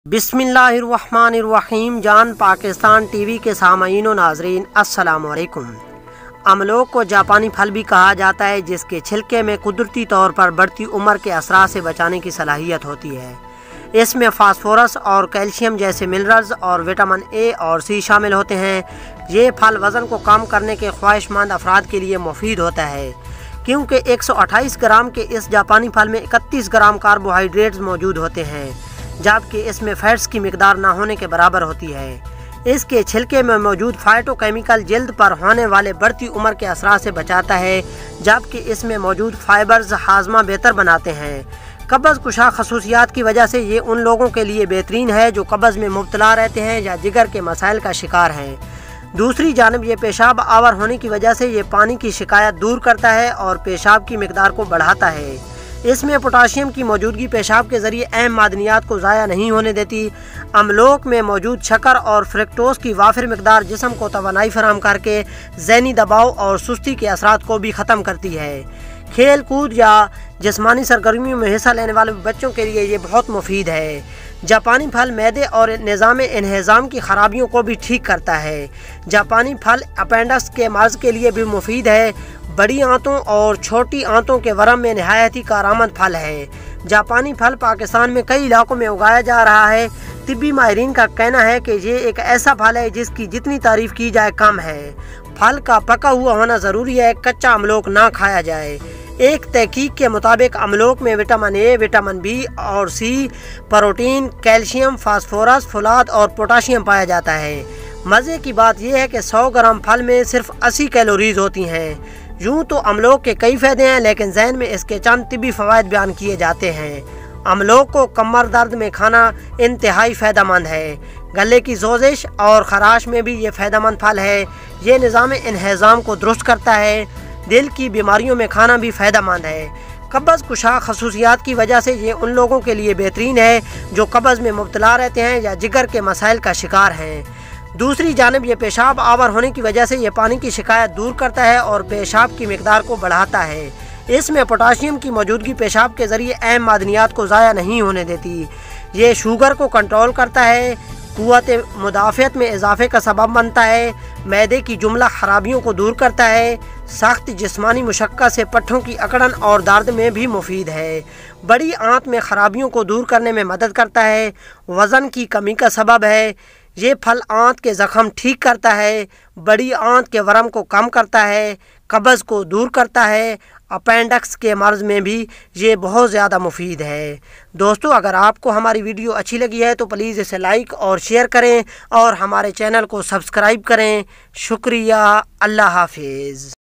बिस्मिल्लाहिर्रहमानिर्रहीम। जान पाकिस्तान टीवी के सामईन व नाज़रीन, अस्सलामु अलैकुम। अमलोक को जापानी फल भी कहा जाता है, जिसके छिलके में कुदरती तौर पर बढ़ती उम्र के असरात से बचाने की सलाहियत होती है। इसमें फास्फोरस और कैल्शियम जैसे मिनरल्स और विटामिन ए और सी शामिल होते हैं। ये फल वज़न को कम करने के ख्वाहिशमंद अफराद के लिए मुफीद होता है, क्योंकि 128 ग्राम के इस जापानी फल में 31 ग्राम कार्बोहाइड्रेट्स मौजूद होते हैं, जबकि इसमें फैट्स की मिकदार ना होने के बराबर होती है। इसके छिलके में मौजूद फाइटोकेमिकल जल्द पर होने वाले बढ़ती उम्र के असरात से बचाता है, जबकि इसमें मौजूद फाइबर्स हाजमा बेहतर बनाते हैं। कब्ज़ कुशा खसूसियात की वजह से ये उन लोगों के लिए बेहतरीन है जो कब्ज़ में मुब्तला रहते हैं या जिगर के मसाइल का शिकार हैं। दूसरी जानब ये पेशाब आवर होने की वजह से ये पानी की शिकायत दूर करता है और पेशाब की मिकदार को बढ़ाता है। इसमें पोटाशियम की मौजूदगी पेशाब के ज़रिए अहम मादनियात को ज़ाया नहीं होने देती। अमलोक में मौजूद शक्कर और फ्रक्टोज की वाफिर मिकदार जिस्म को तवानाई फराहम करके ज़हनी दबाव और सुस्ती के असरात को भी ख़त्म करती है। खेल कूद या जिस्मानी सरगर्मियों में हिस्सा लेने वाले बच्चों के लिए ये बहुत मुफीद है। जापानी फल मैदे और निज़ाम इन्हेज़ाम की खराबियों को भी ठीक करता है। जापानी फल अपेंडिक्स के मर्ज़ के लिए भी मुफीद है। बड़ी आंतों और छोटी आंतों के वरम में नहायत ही कारआमद फल है। जापानी फल पाकिस्तान में कई इलाकों में उगाया जा रहा है। तिब्बी माहिरीन का कहना है कि ये एक ऐसा फल है जिसकी जितनी तारीफ़ की जाए कम है। फल का पका हुआ होना ज़रूरी है, कच्चा अमलोक ना खाया जाए। एक तहकीक के मुताबिक अमलोक में विटामिन ए, विटामिन बी और सी, प्रोटीन, कैल्शियम, फास्फोरस, फुलाद और पोटाशियम पाया जाता है। मज़े की बात यह है कि 100 ग्राम फल में सिर्फ 80 कैलोरीज होती हैं। यूँ तो अमलोक के कई फ़ायदे हैं, लेकिन ज़हन में इसके चंद तिब्बी फ़वाइद बयान किए जाते हैं। अमलोक को कमर दर्द में खाना इंतहाई फ़ायदेमंद है। गले की सोजिश और ख़राश में भी ये फ़ायदेमंद फल है। ये निज़ाम इन्हेज़ाम को दुरुस्त करता है। दिल की बीमारियों में खाना भी फ़ायदेमंद है। कब्ज़ कुशा खसूसियात की वजह से ये उन लोगों के लिए बेहतरीन है जो कब्ज़ में मुब्तला रहते हैं या जिगर के मसाइल का शिकार हैं। दूसरी जानब ये पेशाब आवर होने की वजह से ये पानी की शिकायत दूर करता है और पेशाब की मिकदार को बढ़ाता है। इसमें पोटाशियम की मौजूदगी पेशाब के ज़रिए अहम मादनियात को ज़ाया नहीं होने देती। ये शुगर को कंट्रोल करता है, क़ुव्वत मुदाफ़ियत में इजाफे का सबब बनता है, मैदे की जुमला खराबियों को दूर करता है, सख्त जिस्मानी मुशक्क़त से पट्ठों की अकड़न और दर्द में भी मुफीद है, बड़ी आंत में खराबियों को दूर करने में मदद करता है, वज़न की कमी का सबब है। ये फल आंत के ज़ख़म ठीक करता है, बड़ी आंत के वरम को कम करता है, कब्ज़ को दूर करता है। अपेंडिक्स के मर्ज़ में भी ये बहुत ज़्यादा मुफीद है। दोस्तों, अगर आपको हमारी वीडियो अच्छी लगी है तो प्लीज़ इसे लाइक और शेयर करें और हमारे चैनल को सब्सक्राइब करें। शुक्रिया। अल्लाह हाफिज़।